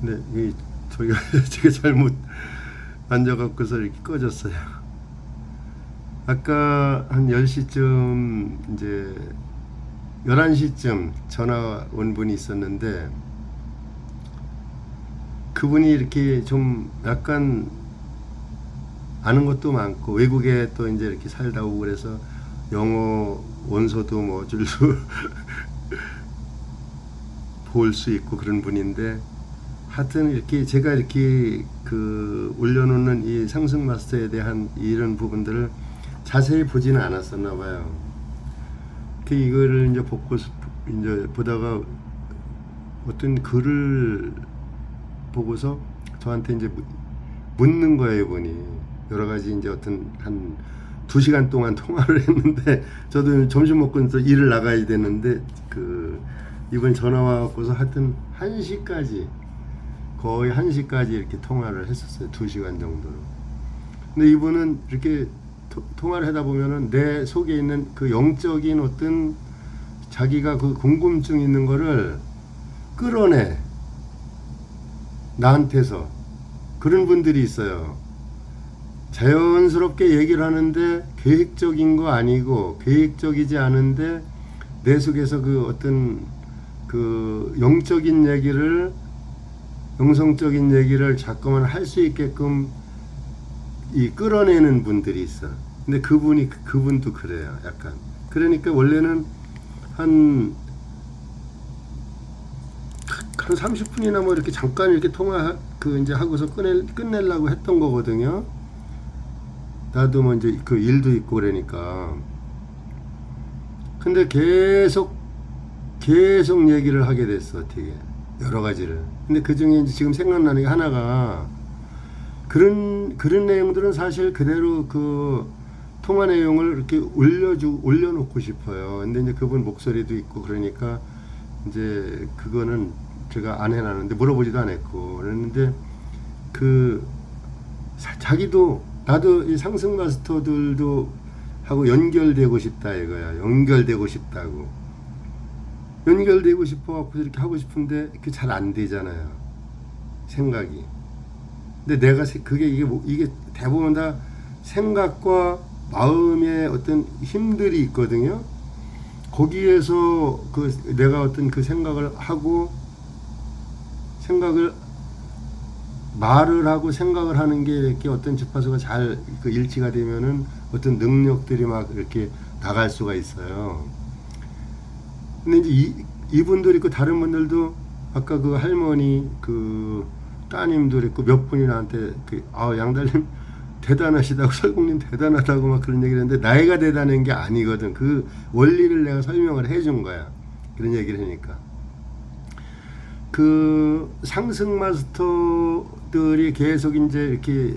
근데 이 저희가 제가 잘못 앉아갖고서 이렇게 꺼졌어요. 아까 한 10시쯤 이제 11시쯤 전화 온 분이 있었는데 그분이 이렇게 좀 약간 아는 것도 많고 외국에 또 이제 이렇게 살다 오고 그래서 영어 원서도 뭐 줄줄 볼 수 있고 그런 분인데 하여튼 이렇게 제가 이렇게 그 올려놓는 이 상승 마스터에 대한 이런 부분들을 자세히 보지는 않았었나 봐요. 그 이거를 이제 이제 보다가 어떤 글을 보고서 저한테 이제 묻는 거예요, 이분이. 여러 가지 이제 어떤 한 2시간 동안 통화를 했는데 저도 점심 먹고 또 일을 나가야 되는데 그 이분이 전화 와갖고서 하여튼 1시까지 거의 1시까지 이렇게 통화를 했었어요. 2시간 정도로. 근데 이분은 이렇게 통화를 하다 보면은 내 속에 있는 그 영적인 어떤 자기가 그 궁금증 있는 거를 끌어내. 나한테서. 그런 분들이 있어요. 자연스럽게 얘기를 하는데 계획적인 거 아니고 계획적이지 않은데 내 속에서 그 어떤 그 영적인 얘기를 영성적인 얘기를 자꾸만 할 수 있게끔 이 끌어내는 분들이 있어. 근데 그분도 그래요. 약간. 그러니까 원래는 한 30분이나 뭐 이렇게 잠깐 이렇게 통화 그 이제 하고서 끝내려고 했던 거거든요. 나도 뭐 이제 그 일도 있고 그러니까. 근데 계속 얘기를 하게 됐어. 되게 여러 가지를. 근데 그 중에 이제 지금 생각나는 게 하나가 그런 내용들은 사실 그대로 그 통화 내용을 이렇게 올려놓고 싶어요. 근데 이제 그분 목소리도 있고 그러니까 이제 그거는 제가 안 해놨는데 물어보지도 않았고 그랬는데 그 자기도 나도 이 상승 마스터들도 하고 연결되고 싶다 이거야. 연결되고 싶다고. 연결되고 싶어갖고 이렇게 하고 싶은데 그게 잘 안 되잖아요. 생각이. 근데 내가 그게 이게 대부분 다 생각과 마음의 어떤 힘들이 있거든요. 거기에서 그 내가 어떤 그 생각을 하고 말을 하고 생각을 하는 게 이렇게 어떤 주파수가 잘 그 일치가 되면은 어떤 능력들이 막 이렇게 나갈 수가 있어요. 근데 이제 이분도 있고 다른 분들도 아까 그 할머니 그 따님도 있고 몇 분이 나한테 양달님 대단하시다고 설국님 대단하다고 막 그런 얘기를 했는데 나이가 대단한 게 아니거든. 그 원리를 내가 설명을 해준 거야. 그런 얘기를 하니까. 그 상승 마스터들이 계속 이제 이렇게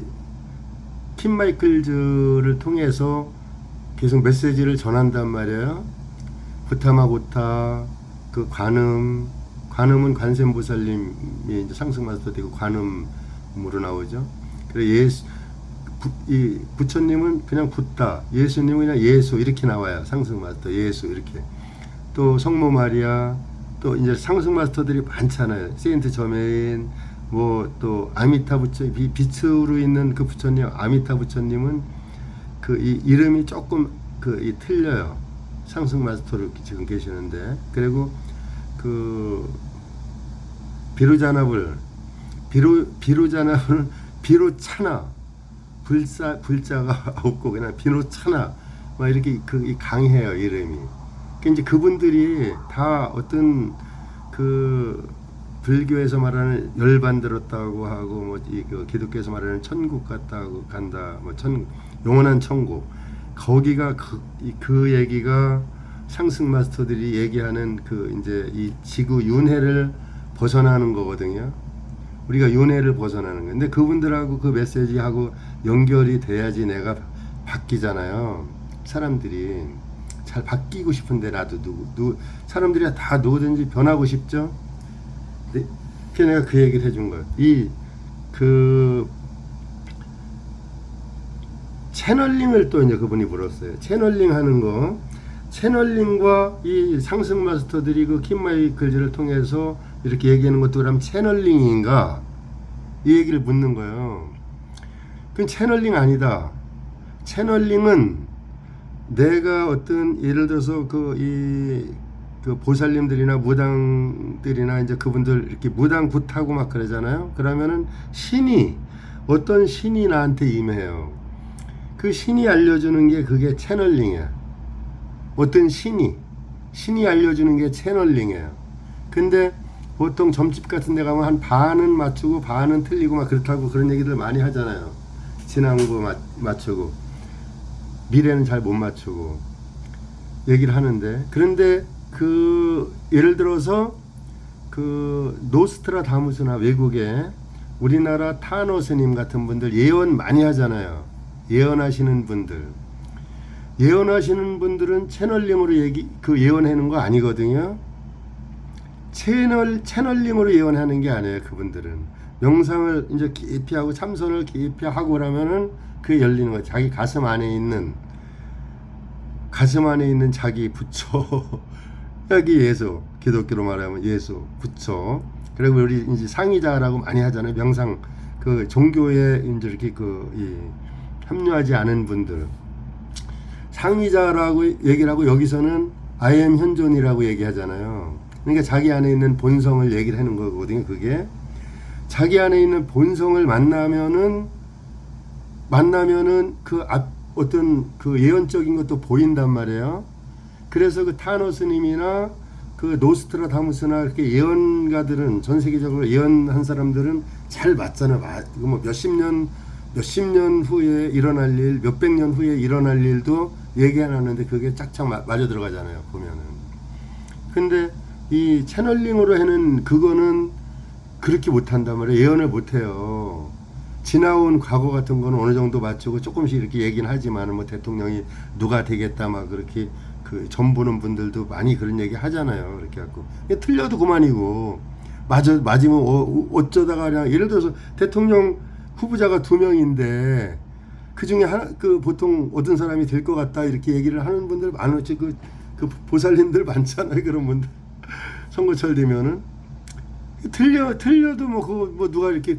킴 마이클즈를 통해서 계속 메시지를 전한단 말이에요. 부타마고타, 그 관음은 관세음보살님이 이제 상승 마스터 되고 관음으로 나오죠. 그래 이 부처님은 그냥 붓다, 예수님은 그냥 예수 이렇게 나와요. 상승 마스터 예수 이렇게. 또 성모 마리아, 또 이제 상승 마스터들이 많잖아요. 세인트 저메인, 뭐 또 아미타 부처, 빛으로 있는 그 부처님 아미타 부처님은 그 이 이름이 조금 이 틀려요. 상승 마스터로 지금 계시는데, 그리고 그 비루자나불은 비루차나 불자가 없고 그냥 비루차나 막 이렇게 강해요 이름이. 그러니까 이제 그분들이 다 어떤 그 불교에서 말하는 열반 들었다고 하고 뭐 그 기독교에서 말하는 천국 간다 뭐 영원한 천국, 거기가 그 얘기가 상승 마스터들이 얘기하는 그 이제 이 지구 윤회를 벗어나는 거거든요. 우리가 윤회를 벗어나는 거. 근데 그분들하고 그 메시지하고 연결이 돼야지 내가 바뀌잖아요. 사람들이 잘 바뀌고 싶은데 나도 사람들이 다 누구든지 변하고 싶죠. 그래서 내가 그 얘기를 해준 거예요. 그 채널링을 또 이제 그분이 물었어요. 채널링 하는 거. 채널링과 이 상승 마스터들이 그 킴 마이클즈를 통해서 이렇게 얘기하는 것도 그럼 채널링인가? 이 얘기를 묻는 거예요. 그건 채널링 아니다. 채널링은 내가 어떤 예를 들어서 그 보살님들이나 무당들이나 이제 그분들 이렇게 무당 굿하고 막 그러잖아요. 그러면은 어떤 신이 나한테 임해요. 그 신이 알려주는 게 그게 채널링이야. 어떤 신이 알려주는 게 채널링이에요. 근데 보통 점집 같은 데 가면 한 반은 맞추고 반은 틀리고 막 그렇다고 그런 얘기들 많이 하잖아요. 지난 거 맞추고 미래는 잘 못 맞추고 얘기를 하는데, 그런데 그 예를 들어서 그 노스트라다무스나 외국에 우리나라 타노 스님 같은 분들 예언 많이 하잖아요. 예언하시는 분들은 채널링으로 예언하는 거 아니거든요. 채널링으로 예언하는 게 아니에요. 그분들은 명상을 이제 깊이 하고 참선을 깊이 하고 그러면은 그게 열리는 거예요. 자기 가슴 안에 있는 자기 부처 여기 예수, 기독교로 말하면 예수, 부처. 그리고 우리 이제 상의자라고 많이 하잖아요. 명상 그 종교에 이제 이렇게 합류하지 않은 분들 상의자라고 얘기를 하고, 여기서는 I am 현존이라고 얘기하잖아요. 그러니까 자기 안에 있는 본성을 얘기를 하는 거거든요. 그게 자기 안에 있는 본성을 만나면은 어떤 그 예언적인 것도 보인단 말이에요. 그래서 그 타노 스님이나 그 노스트라다무스나 이렇게 예언가들은, 전 세계적으로 예언한 사람들은 잘 맞잖아요. 뭐 몇십 년 후에 일어날 일, 몇백 년 후에 일어날 일도 얘기 안 하는데 그게 짝짝 맞아 들어가잖아요. 보면은. 근데 이 채널링으로 하는 그거는 그렇게 못한단 말이에요. 예언을 못해요. 지나온 과거 같은 거는 어느 정도 맞추고 조금씩 이렇게 얘기는 하지만, 뭐 대통령이 누가 되겠다 막 그렇게 그 점 보는 분들도 많이 그런 얘기 하잖아요. 이렇게 갖고 틀려도 그만이고, 맞으면 어쩌다가 그냥 예를 들어서 대통령 후보자가 2명인데 그 중에 보통 어떤 사람이 될 것 같다 이렇게 얘기를 하는 분들 많았지. 그 보살님들 많잖아요. 그런 분들 선거철 되면은 틀려도 뭐 누가 이렇게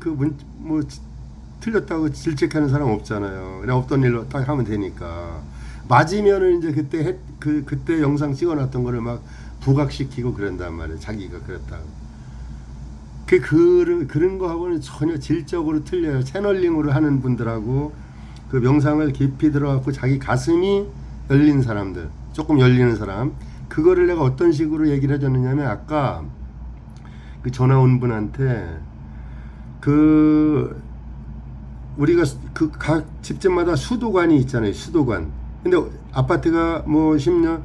틀렸다고 질책하는 사람 없잖아요. 그냥 없던 일로 딱 하면 되니까. 맞으면은 이제 그때 영상 찍어놨던 거를 막 부각시키고 그런단 말이에요. 자기가 그랬다고. 그런 거하고는 전혀 질적으로 틀려요. 채널링으로 하는 분들하고 그 명상을 깊이 들어갖고 자기 가슴이 열린 사람들, 조금 열리는 사람, 그거를 내가 어떤 식으로 얘기를 해줬느냐면, 아까 그 전화 온 분한테 우리가 그 각 집집마다 수도관이 있잖아요. 수도관. 근데 아파트가 뭐 10년,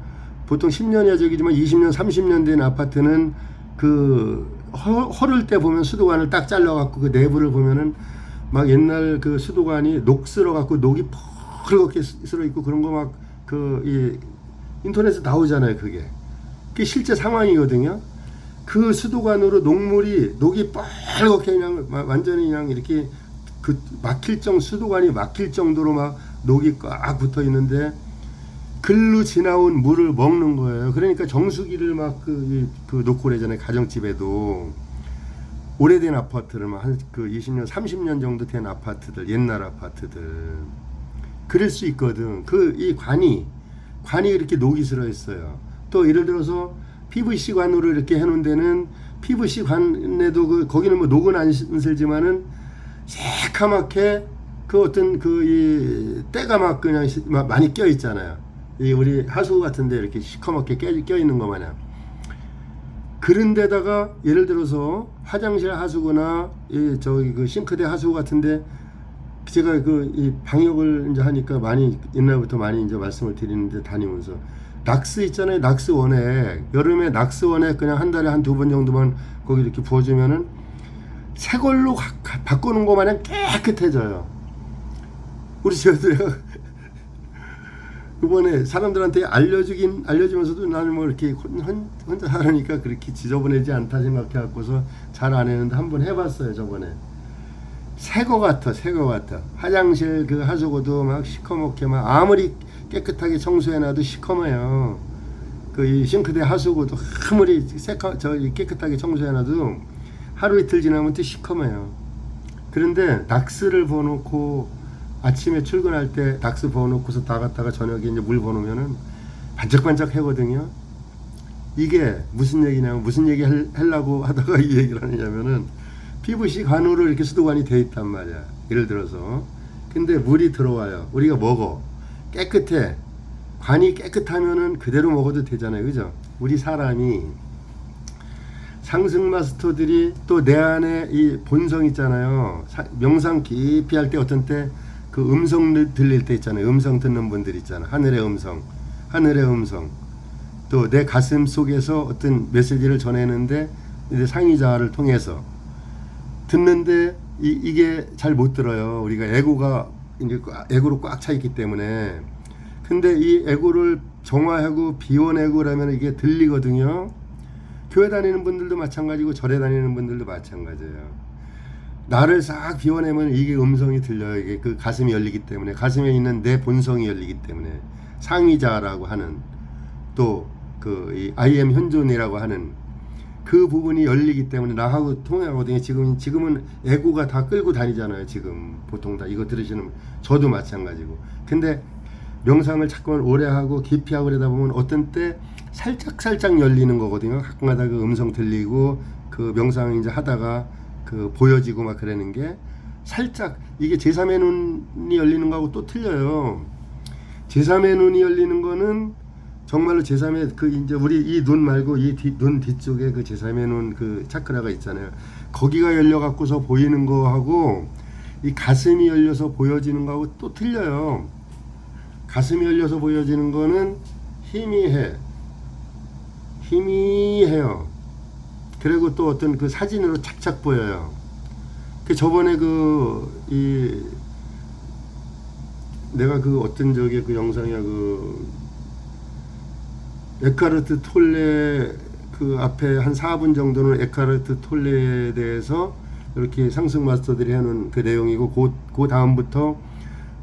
보통 10년이야 저기지만 20년, 30년 된 아파트는 허를 때 보면 수도관을 딱 잘라갖고 그 내부를 보면은 막 옛날 그 수도관이 녹슬어갖고 녹이 펄겋게 쓸어 있고 그런 거 막 인터넷에 나오잖아요. 그게 실제 상황이거든요. 그 수도관으로 녹이 펄겋게 그냥 완전히 그냥 이렇게 수도관이 막힐 정도로 막 녹이 꽉 붙어 있는데 글로 지나온 물을 먹는 거예요. 그러니까 정수기를 막 놓고 그러잖아요. 가정집에도 오래된 아파트를 막 한 20년, 30년 정도 된 아파트들, 옛날 아파트들 그럴 수 있거든. 이 관이 이렇게 녹이 슬어 있어요. 또 예를 들어서 PVC 관으로 이렇게 해놓은 데는 PVC 관에도 거기는 뭐 녹은 안 슬지만은 새카맣게 때가 막 그냥 많이 껴 있잖아요. 우리 하수 같은데 이렇게 시커멓게 껴 있는 거 마냥. 그런 데다가 예를 들어서 화장실 하수구나 그 싱크대 하수구 같은데, 제가 이 방역을 이제 하니까 옛날부터 많이 이제 말씀을 드리는데, 다니면서 낙스 있잖아요. 낙스 원액. 여름에 낙스 원액 그냥 한 달에 한 2번 정도만 거기 이렇게 부어주면은 새 걸로 바꾸는 거 마냥 깨끗해져요. 우리 집에도 이번에 사람들한테 알려주면서도 나는 뭐 이렇게 혼자 살으니까 그렇게 지저분하지 않다 생각해갖고서 잘 안 했는데 한번 해봤어요. 저번에 새 거 같아. 화장실 그 하수구도 막 시커멓게 막 아무리 깨끗하게 청소해놔도 시커매요. 그 이 싱크대 하수구도 아무리 깨끗하게 청소해놔도 하루 이틀 지나면 또 시커매요. 그런데 낙스를 부어놓고 아침에 출근할 때 낙스 부어놓고서 나갔다가 저녁에 이제 물 부어놓으면은 반짝반짝 하거든요. 이게 무슨 얘기냐면, 무슨 얘기 하려고 하다가 이 얘기를 하느냐면은 PVC 관으로 이렇게 수도관이 돼 있단 말이야. 예를 들어서. 근데 물이 들어와요. 우리가 먹어. 깨끗해. 관이 깨끗하면은 그대로 먹어도 되잖아요. 그죠? 우리 사람이 상승 마스터들이 또 내 안에 이 본성 있잖아요. 명상 깊이 할 때 어떤 때 그 음성 들릴 때 있잖아요. 음성 듣는 분들 있잖아요. 하늘의 음성. 하늘의 음성. 또 내 가슴 속에서 어떤 메시지를 전하는데 이제 상위자를 통해서 듣는데 이게 잘 못 들어요. 우리가 에고가 이제 에고로 꽉 차 있기 때문에. 근데 이 에고를 정화하고 비워내고라면 이게 들리거든요. 교회 다니는 분들도 마찬가지고 절에 다니는 분들도 마찬가지예요. 나를 싹 비워내면 이게 음성이 들려요. 이게 그 가슴이 열리기 때문에, 가슴에 있는 내 본성이 열리기 때문에, 상위자라고 하는 또 그 I am 현존이라고 하는 그 부분이 열리기 때문에 나하고 통하거든요. 지금은 에고가 다 끌고 다니잖아요. 지금 보통 다 이거 들으시는 저도 마찬가지고. 근데 명상을 자꾸 오래 하고 깊이 하고 그러다 보면 어떤 때 살짝 열리는 거거든요. 가끔가다 그 음성 들리고 그 명상 이제 하다가 그 보여지고 막 그러는 게 살짝, 이게 제3의 눈이 열리는 거하고 또 틀려요. 제3의 눈이 열리는 거는 정말로 제3의 그 이제 우리 이 눈 말고 이 눈 뒤쪽에 그 제3의 눈 그 차크라가 있잖아요. 거기가 열려 갖고서 보이는 거하고 이 가슴이 열려서 보여지는 거하고 또 틀려요. 가슴이 열려서 보여지는 거는 희미해요. 그리고 또 어떤 그 사진으로 착착 보여요. 그 저번에 내가 그 어떤 저기 그 영상이야, 그 에카르트 톨레 그 앞에 한 4분 정도는 에카르트 톨레에 대해서 이렇게 상승 마스터들이 해놓은 그 내용이고, 그 다음부터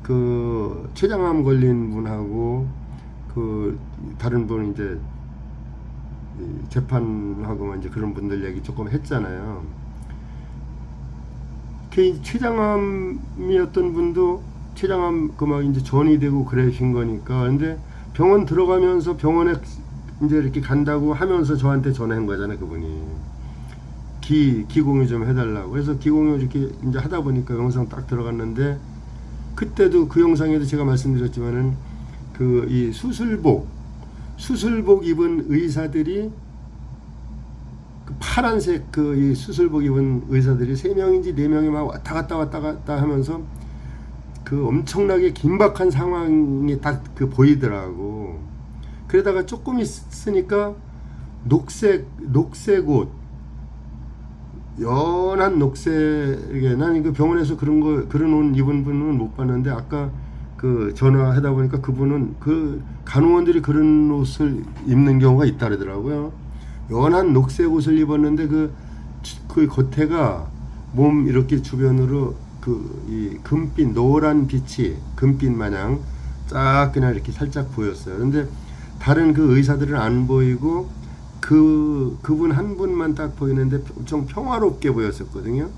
그 췌장암 걸린 분하고 그 다른 분 이제 재판하고 이제 그런 분들 얘기 조금 했잖아요. 그 췌장암이었던 분도 췌장암 그 막 이제 전이 되고 그러신 거니까. 근데 병원 들어가면서 병원에 이제 이렇게 간다고 하면서 저한테 전화한 거잖아요. 그분이 기공유 좀 해달라고. 그래서 기공유 이렇게 이제 하다 보니까 영상 딱 들어갔는데, 그때도 그 영상에도 제가 말씀드렸지만은 그 이 수술복 입은 의사들이 그 파란색 그 이 수술복 입은 의사들이 3명인지 4명이 막 왔다 갔다 하면서 그 엄청나게 긴박한 상황이 딱 그 보이더라고. 그러다가 조금 있으니까 녹색 옷, 연한 녹색에, 난 그 병원에서 그런 옷 입은 분은 못 봤는데, 아까 그 전화하다 보니까 그분은 그 간호원들이 그런 옷을 입는 경우가 있다 그러더라고요. 연한 녹색 옷을 입었는데 그 겉에가 몸 이렇게 주변으로 이 금빛, 노란 빛이 금빛 마냥 쫙 그냥 이렇게 살짝 보였어요. 근데 다른 그 의사들은 안 보이고 그분 한 분만 딱 보이는데 엄청 평화롭게 보였었거든요.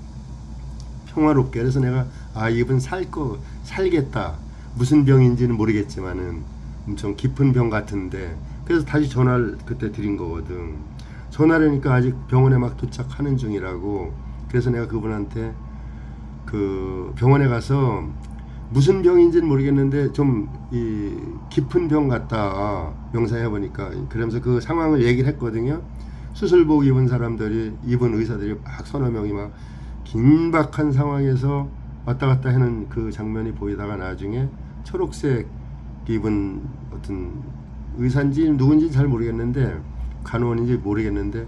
평화롭게. 그래서 내가 이분 살겠다. 무슨 병인지는 모르겠지만은 엄청 깊은 병 같은데, 그래서 다시 전화를 그때 드린 거거든. 전화를 하니까 아직 병원에 막 도착하는 중이라고. 그래서 내가 그분한테 그 병원에 가서 무슨 병인지는 모르겠는데 좀 이 깊은 병 같다, 명상해 보니까. 그러면서 그 상황을 얘기를 했거든요. 수술복 입은 의사들이 막 서너 명이 막 긴박한 상황에서 왔다 갔다 하는 그 장면이 보이다가 나중에 초록색 입은 어떤 의사인지 누군지 잘 모르겠는데, 간호원인지 모르겠는데,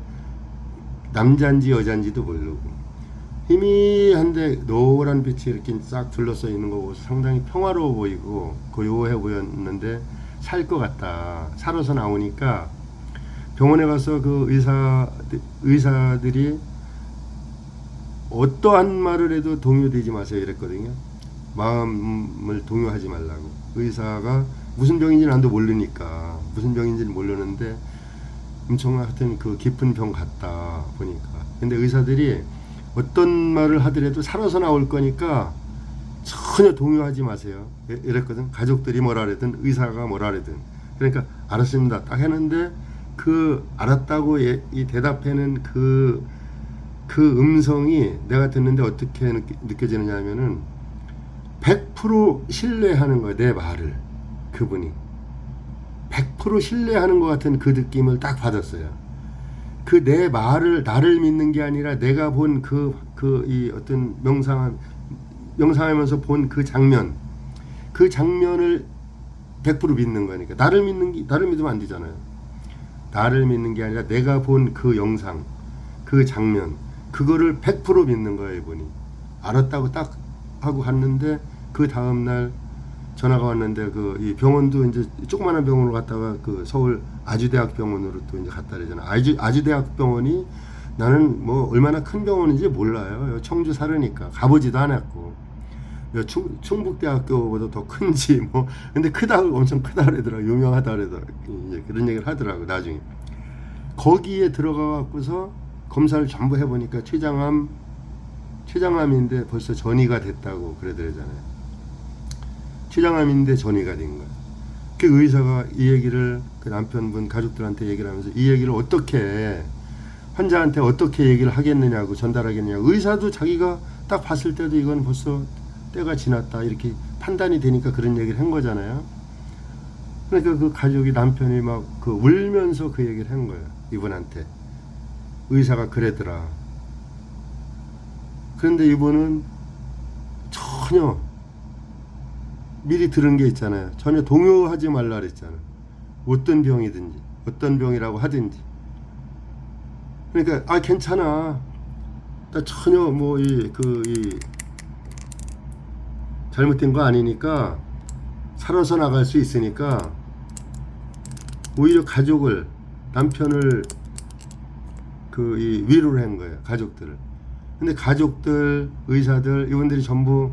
남자인지 여자인지도 모르고 희미한데 노란 빛이 이렇게 싹 둘러싸여 있는 거고 상당히 평화로워 보이고 고요해 보였는데 살 것 같다. 살아서 나오니까 병원에 가서 그 의사들이 어떠한 말을 해도 동요되지 마세요 이랬거든요. 마음을 동요하지 말라고. 의사가 무슨 병인지는 나도 모르니까, 무슨 병인지는 모르는데 엄청 하여튼 그 깊은 병 같다 보니까. 근데 의사들이 어떤 말을 하더라도 살아서 나올 거니까 전혀 동요하지 마세요. 이랬거든. 가족들이 뭐라 그러든 의사가 뭐라 그러든. 그러니까 알았습니다 딱 했는데 그 알았다고 이 대답하는 그 음성이 내가 듣는데 어떻게 느껴지느냐 하면은 100% 신뢰하는 거야 내 말을. 그분이 100% 신뢰하는 것 같은 그 느낌을 딱 받았어요. 그 내 말을 나를 믿는 게 아니라 내가 본 이 어떤 명상하면서 본 그 장면을 100% 믿는 거니까. 나를 믿으면 안 되잖아요. 나를 믿는 게 아니라 내가 본 그 영상, 그 장면, 그거를 100% 믿는 거예요, 이분이. 알았다고 딱 하고 갔는데 그 다음 날 전화가 왔는데 이 병원도 이제 조그마한 병원으로 갔다가 그 서울 아주대학병원으로 또 이제 갔다 그러잖아요. 아주대학병원이 나는 뭐 얼마나 큰 병원인지 몰라요. 청주 사르니까 가보지도 않았고. 충북대학교보다 더 큰지 뭐 근데 엄청 크다 그러더라고. 유명하다 그러더라고. 이제 그런 얘기를 하더라고. 나중에 거기에 들어가 갖고서 검사를 전부 해보니까 췌장암인데 벌써 전이가 됐다고 그러더라잖아요. 췌장암인데 전이가 된 거야. 그 의사가 이 얘기를 그 남편분 가족들한테 얘기를 하면서 이 얘기를 어떻게 환자한테 어떻게 얘기를 하겠느냐고 전달하겠느냐고. 의사도 자기가 딱 봤을 때도 이건 벌써 때가 지났다 이렇게 판단이 되니까 그런 얘기를 한 거잖아요. 그러니까 그 가족이 남편이 막 울면서 그 얘기를 한 거예요. 이분한테 의사가 그랬더라. 그런데 이분은 전혀 미리 들은 게 있잖아요. 전혀 동요하지 말라 그랬잖아요. 어떤 병이든지 어떤 병이라고 하든지. 그러니까 괜찮아. 나 전혀 뭐 잘못된 거 아니니까 살아서 나갈 수 있으니까 오히려 가족을 남편을 위로를 한 거예요. 가족들을. 근데 가족들 의사들 이분들이 전부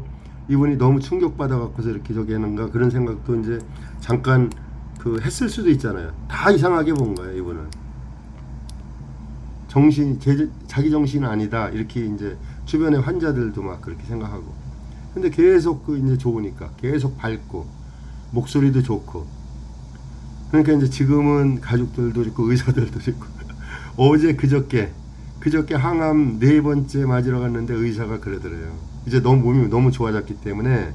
이분이 너무 충격받아 갖고서 이렇게 저기 하는가 그런 생각도 이제 잠깐 했을 수도 있잖아요. 다 이상하게 본 거예요. 이분은 자기 정신은 아니다 이렇게 이제 주변의 환자들도 막 그렇게 생각하고. 근데 계속 이제 좋으니까 계속 밝고 목소리도 좋고. 그러니까 이제 지금은 가족들도 있고 의사들도 있고. 어제 그저께 항암 4번째 맞으러 갔는데 의사가 그러더래요. 이제 몸이 너무 좋아졌기 때문에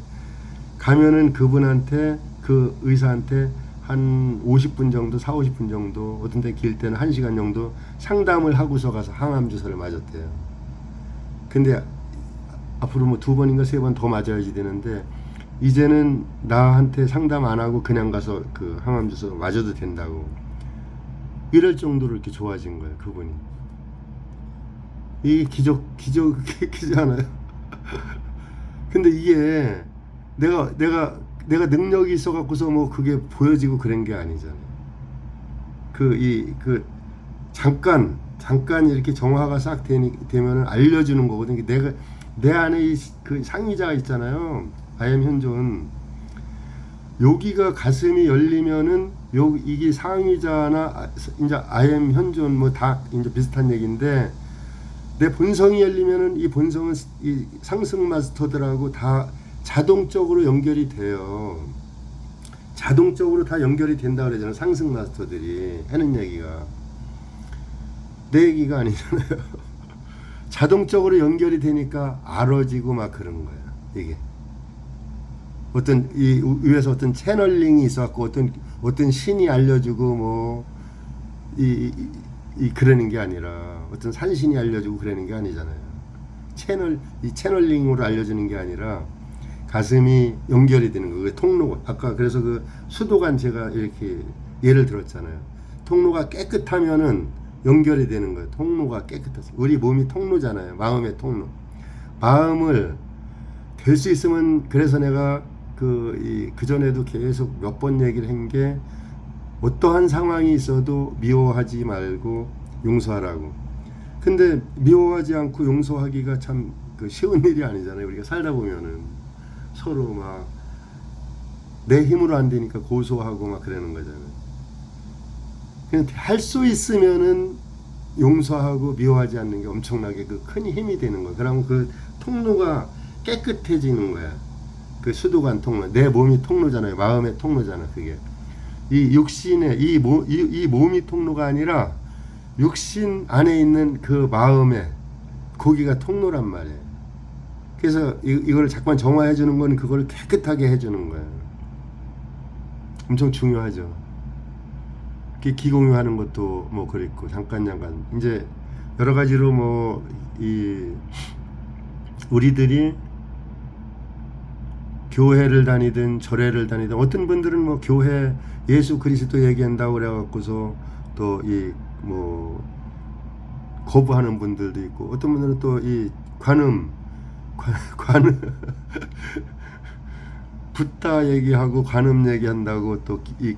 가면은 그분한테 그 의사한테 한 50분 정도 40-50분 정도 어떤 데 길 때는 1시간 정도 상담을 하고서 가서 항암 주사를 맞았대요. 근데 앞으로 뭐 2번인가 3번 더 맞아야지 되는데 이제는 나한테 상담 안 하고 그냥 가서 그 항암 주사 맞아도 된다고. 이럴 정도로 이렇게 좋아진 거예요, 그분이. 이게 기적이잖아요. 근데 이게 내가 능력이 있어 갖고서 뭐 그게 보여지고 그런 게 아니잖아요. 잠깐 이렇게 정화가 싹 되면은 알려주는 거거든요. 내 안에 그 상의자가 있잖아요. 아엠 현존. 여기가 가슴이 열리면은 이게 상의자나 이제 아엠 현존 뭐 다 이제 비슷한 얘기인데 내 본성이 열리면은 이 본성은 이 상승 마스터들하고 다 자동적으로 연결이 돼요. 자동적으로 다 연결이 된다 그러잖아요. 상승 마스터들이 하는 얘기가 내 얘기가 아니잖아요. 자동적으로 연결이 되니까 알아지고 막 그런 거야. 이게 어떤 이 위에서 어떤 채널링이 있어갖고 어떤 신이 알려주고 뭐 그러는 게 아니라 어떤 산신이 알려주고 그러는 게 아니잖아요. 채널링으로 알려주는 게 아니라 가슴이 연결이 되는 거예요. 통로가 아까 그래서 그 수도관 제가 이렇게 예를 들었잖아요. 통로가 깨끗하면은 연결이 되는 거예요. 통로가 깨끗해서 우리 몸이 통로잖아요. 마음의 통로. 마음을 될 수 있으면 그래서 내가 그 전에도 계속 몇 번 얘기를 한 게 어떠한 상황이 있어도 미워하지 말고 용서하라고. 근데 미워하지 않고 용서하기가 참 쉬운 일이 아니잖아요. 우리가 살다 보면은 서로 막 내 힘으로 안 되니까 고소하고 막 그러는 거잖아요. 할 수 있으면은 용서하고 미워하지 않는 게 엄청나게 그 큰 힘이 되는 거야. 그러면 그 통로가 깨끗해지는 거야. 그 수도관 통로, 내 몸이 통로잖아요. 마음의 통로잖아. 그게 이 육신의 이 몸이 통로가 아니라 육신 안에 있는 그 마음에 거기가 통로란 말이에요. 그래서 이걸 자꾸만 정화해 주는 건 그걸 깨끗하게 해주는 거예요. 엄청 중요하죠. 기공유하는 것도 뭐 그랬고 잠깐 이제 여러 가지로 뭐 이 우리들이 교회를 다니든 절회를 다니든 어떤 분들은 뭐 교회 예수 그리스도 얘기한다고 그래갖고서 또 이 뭐 거부하는 분들도 있고 어떤 분들은 또 이 관음 붓다 얘기하고 관음 얘기한다고 또 이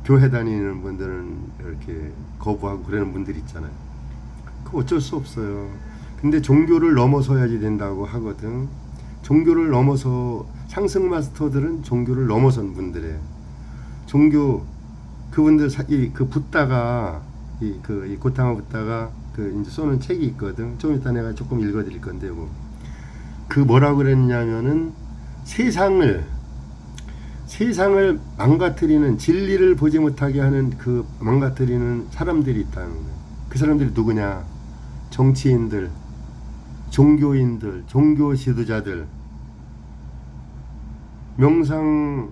교회 다니는 분들은 이렇게 거부하고 그러는 분들 있잖아요. 그거 어쩔 수 없어요. 근데 종교를 넘어서야지 된다고 하거든. 종교를 넘어서 상승 마스터들은 종교를 넘어선 분들이에요. 종교 그분들 그 붓다가 이 고타마 붓다가 그 이제 쏘는 책이 있거든. 좀 이따 내가 조금 읽어드릴 건데 그 뭐라고 그랬냐면은 세상을 망가뜨리는 진리를 보지 못하게 하는 그 망가뜨리는 사람들이 있다는 거예요. 그 사람들이 누구냐? 정치인들, 종교인들, 종교 지도자들, 명상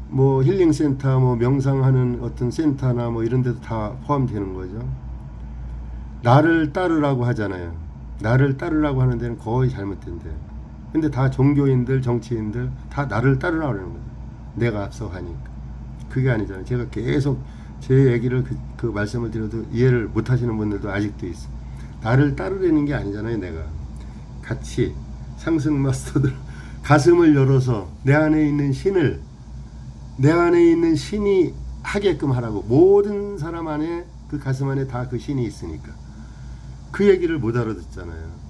뭐 힐링센터 뭐 명상하는 어떤 센터나 뭐 이런 데도 다 포함되는 거죠. 나를 따르라고 하잖아요. 나를 따르라고 하는 데는 거의 잘못된대요. 근데 다 종교인들, 정치인들 다 나를 따르라고 하는 거예요. 내가 앞서 가니까. 그게 아니잖아요. 제가 계속 제 얘기를 그 말씀을 드려도 이해를 못 하시는 분들도 아직도 있어. 나를 따르려는 게 아니잖아요. 내가 같이 상승 마스터들 가슴을 열어서 내 안에 있는 신이 하게끔 하라고. 모든 사람 안에 그 가슴 안에 다 그 신이 있으니까 그 얘기를 못 알아듣잖아요.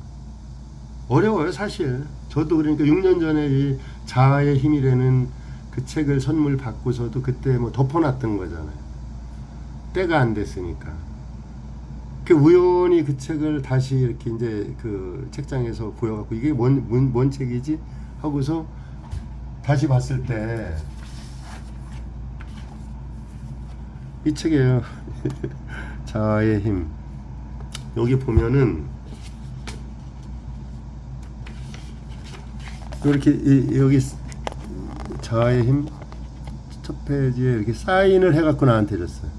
어려워요 사실. 저도 그러니까 6년 전에 이 자아의 힘이라는 그 책을 선물 받고서도 그때 뭐 덮어놨던 거잖아요. 때가 안 됐으니까. 그 우연히 그 책을 다시 이렇게 이제 그 책장에서 보여갖고 이게 뭔 책이지 하고서 다시 봤을 때 이 책이에요. 자아의 힘. 여기 보면은 이렇게 여기 자아의 힘 첫 페이지에 이렇게 사인을 해갖고 나한테 줬어요.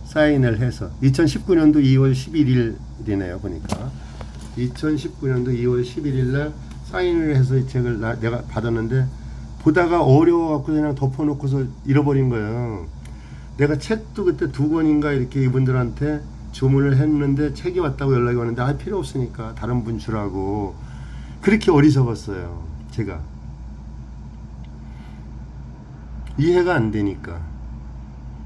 사인을 해서 2019년도 2월 11일이네요. 보니까 2019년도 2월 11일 날 사인을 해서 이 책을 내가 받았는데 보다가 어려워갖고 그냥 덮어놓고서 잃어버린 거예요. 내가 책도 그때 2권인가 이렇게 이분들한테 주문을 했는데 책이 왔다고 연락이 왔는데 필요 없으니까 다른 분 주라고. 그렇게 어리석었어요. 제가 이해가 안 되니까.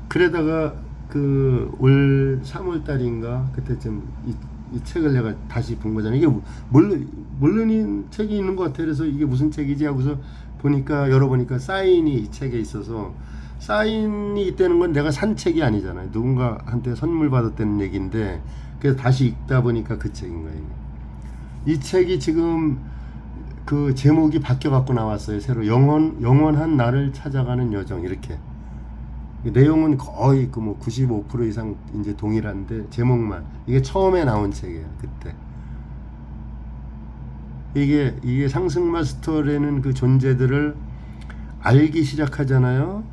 그러다가 그 올 3월 달인가 그때쯤 이 책을 내가 다시 본 거잖아요. 이게 모르는 책이 있는 것 같아. 그래서 이게 무슨 책이지 하고서 보니까 열어보니까 사인이 이 책에 있어서, 사인이 있다는 건 내가 산 책이 아니잖아요. 누군가한테 선물 받았다는 얘기인데, 그래서 다시 읽다 보니까 그 책인 거예요. 이 책이 지금 그 제목이 바뀌어 갖고 나왔어요. 새로 영원한 나를 찾아가는 여정, 이렇게. 내용은 거의 그 뭐 95% 이상 이제 동일한데 제목만, 이게 처음에 나온 책이에요. 그때 이게 상승 마스터라는 그 존재들을 알기 시작하잖아요.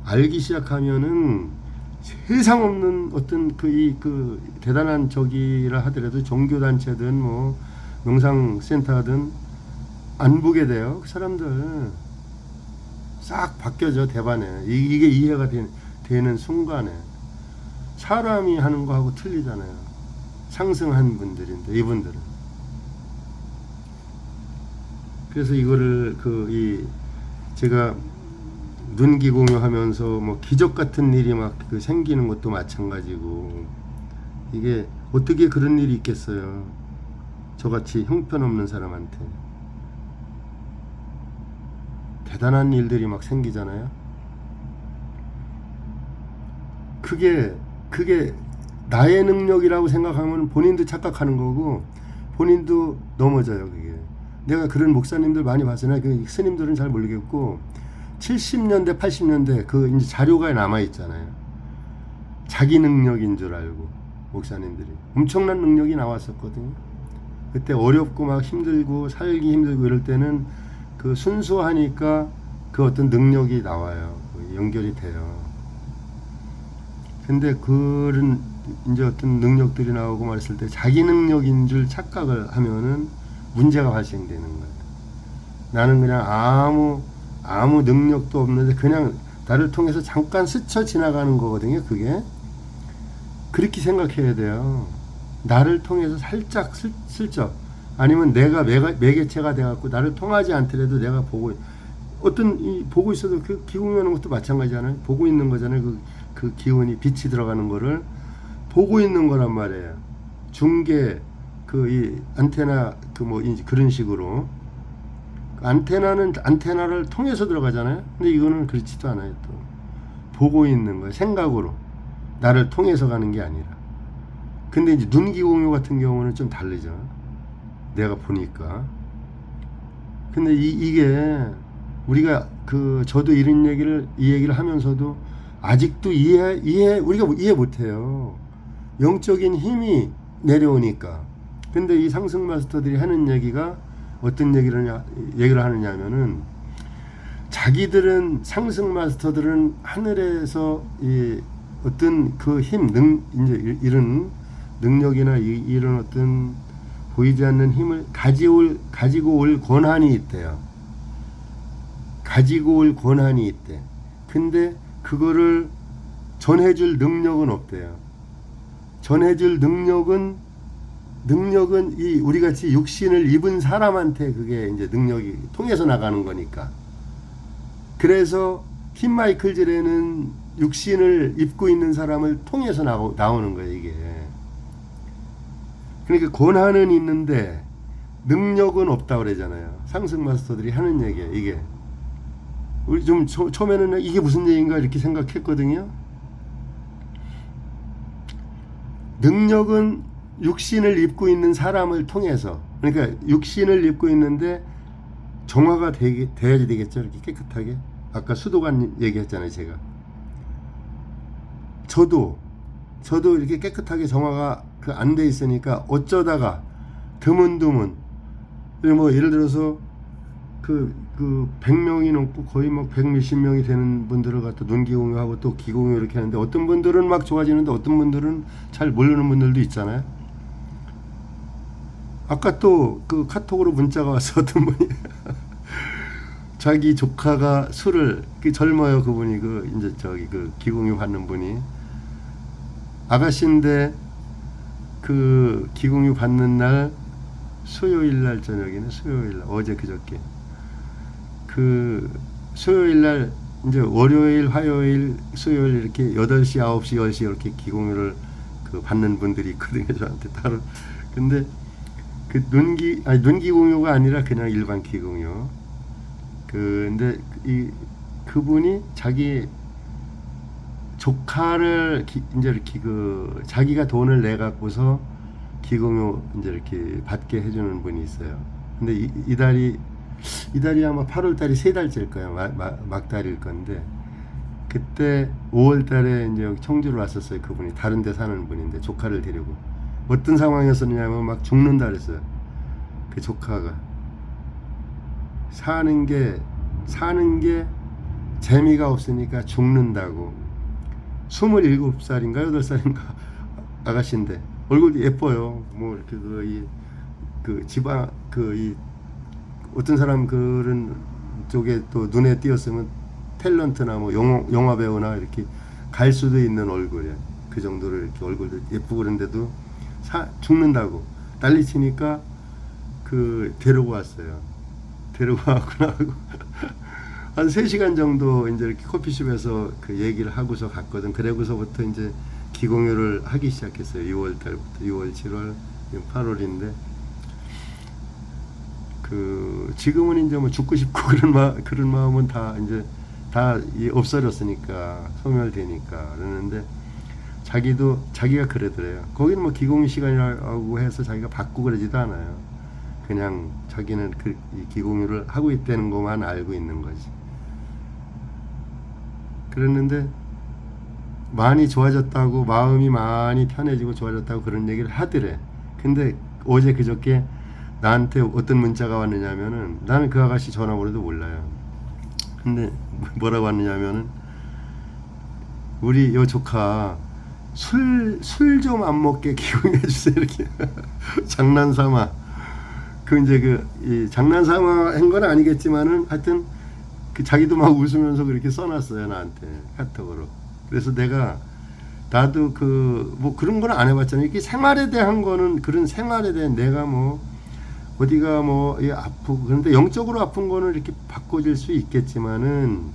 알기 시작하면은 세상 없는 어떤 그 대단한 적이라 하더라도 종교 단체든 뭐 명상 센터든 안 보게 돼요. 그 사람들 싹 바뀌어져. 대반에 이게 이해가 되는 순간에 사람이 하는 거하고 틀리잖아요. 상승한 분들인데 이분들은. 그래서 이거를 제가 눈기공유하면서 뭐 기적 같은 일이 막 생기는 것도 마찬가지고, 이게 어떻게 그런 일이 있겠어요. 저같이 형편없는 사람한테. 대단한 일들이 막 생기잖아요. 그게 나의 능력이라고 생각하면 본인도 착각하는 거고 본인도 넘어져요. 그게 내가 그런 목사님들 많이 봤으나 그 스님들은 잘 모르겠고 70년대 80년대 그 이제 자료가 남아 있잖아요. 자기 능력인 줄 알고 목사님들이 엄청난 능력이 나왔었거든요. 그때 어렵고 막 힘들고 살기 힘들고 이럴 때는 그 순수하니까 그 어떤 능력이 나와요. 연결이 돼요. 근데 그런 이제 어떤 능력들이 나오고 말했을 때 자기 능력인 줄 착각을 하면은 문제가 발생되는 거예요. 나는 그냥 아무 능력도 없는데 그냥 나를 통해서 잠깐 스쳐 지나가는 거거든요. 그게 그렇게 생각해야 돼요. 나를 통해서 살짝 슬쩍 아니면 내가 매개체가 돼갖고 나를 통하지 않더라도 내가 보고 보고 있어도 그 기운이 오는 것도 마찬가지잖아요. 보고 있는 거잖아요. 그 기운이 빛이 들어가는 거를 보고 있는 거란 말이에요. 중계 이 안테나 그런 식으로 안테나는 안테나를 통해서 들어가잖아요. 근데 이거는 그렇지도 않아요. 또 보고 있는 거예요. 생각으로 나를 통해서 가는 게 아니라. 근데 이제 눈기공유 같은 경우는 좀 다르죠. 내가 보니까. 근데 이게 우리가 저도 이 얘기를 하면서도 아직도 우리가 이해 못해요. 영적인 힘이 내려오니까. 근데 이 상승 마스터들이 하는 얘기가 어떤 얘기를 하느냐 하면은 자기들은 상승 마스터들은 하늘에서 이 어떤 그 이제 이런 능력이나 이런 어떤 보이지 않는 힘을 가지고 올 권한이 있대요. 가지고 올 권한이 있대. 근데 그거를 전해줄 능력은 없대요. 전해줄 능력은 이 우리같이 육신을 입은 사람한테 그게 이제 능력이 통해서 나가는 거니까. 그래서 킴 마이클즈레는 육신을 입고 있는 사람을 통해서 나오는 거예요, 이게. 그러니까 권한은 있는데 능력은 없다 그러잖아요. 상승 마스터들이 하는 얘기예요, 이게. 우리 좀 처음에는 이게 무슨 얘기인가 이렇게 생각했거든요. 능력은 육신을 입고 있는 사람을 통해서, 그러니까 육신을 입고 있는데 정화가 돼야지 되겠죠. 이렇게 깨끗하게. 아까 수도관 얘기했잖아요, 제가. 저도 이렇게 깨끗하게 정화가 안 돼 있으니까 어쩌다가 드문드문 예를 들어서 100명이 넘고 거의 막 100몇십 명이 되는 분들을 갖다 눈기공유하고 또 기공유 이렇게 하는데 어떤 분들은 막 좋아지는데 어떤 분들은 잘 모르는 분들도 있잖아요. 아까 또 카톡으로 문자가 와서 어떤 분이 자기 조카가 술을 젊어요. 그분이 이제 기공유 받는 분이 아가씨인데 기공유 받는 날 수요일 날 저녁이네. 수요일 날 어제 그저께 수요일 날 이제 월요일 화요일 수요일 이렇게 8시 9시 10시 이렇게 기공유를 받는 분들이 있거든요. 저한테 따로. 근데 눈기공유가 아니라 그냥 일반 기공유. 근데 그분이 자기 조카를 이제 이렇게 자기가 돈을 내 갖고서 기공유 이제 이렇게 받게 해주는 분이 있어요. 근데 이 달이 아마 8월 달이 3달째일 거예요. 막달일 건데 그때 5월 달에 이제 여기 청주로 왔었어요. 그분이 다른 데 사는 분인데 조카를 데리고 어떤 상황이었느냐면 막 죽는다 그랬어요. 그 조카가 사는 게 재미가 없으니까 죽는다고. 27살인가 8살인가 아가씨인데 얼굴도 예뻐요. 뭐 이렇게 어떤 사람 그런 쪽에 또 눈에 띄었으면 탤런트나 뭐 영화 배우나 이렇게 갈 수도 있는 얼굴이야. 그 정도로 이렇게 얼굴도 예쁘고 그런데도 죽는다고 난리치니까 데리고 왔어요. 데리고 왔구나 하고 한 3시간 정도 이제 이렇게 커피숍에서 얘기를 하고서 갔거든. 그러고서부터 이제 기공유를 하기 시작했어요. 6월 달부터 6월, 7월, 8월인데 지금은 이제 뭐 죽고 싶고 그런 마음은 다 없어졌으니까 소멸되니까 그러는데 자기가 그러더래요. 거기는 뭐 기공유 시간이라고 해서 자기가 바꾸고 그러지도 않아요. 그냥 자기는 이 기공유를 하고 있다는 것만 알고 있는 거지. 그랬는데 많이 좋아졌다고, 마음이 많이 편해지고 좋아졌다고 그런 얘기를 하더래. 근데 어제 그저께 나한테 어떤 문자가 왔느냐면은, 나는 그 아가씨 전화번호도 몰라요. 근데 뭐라고 왔느냐면은, 우리 요 조카 술 좀 안 먹게 기용해 주세요, 이렇게. 장난삼아. 이 장난삼아 한 건 아니겠지만은 하여튼 자기도 막 웃으면서 그렇게 써놨어요, 나한테 카톡으로. 그래서 나도 뭐 그런 건 안 해봤잖아요. 이렇게 생활에 대한 거는, 그런 생활에 대한, 내가 뭐 어디가 뭐 아프고 그런데 영적으로 아픈 거는 이렇게 바꿔질 수 있겠지만은,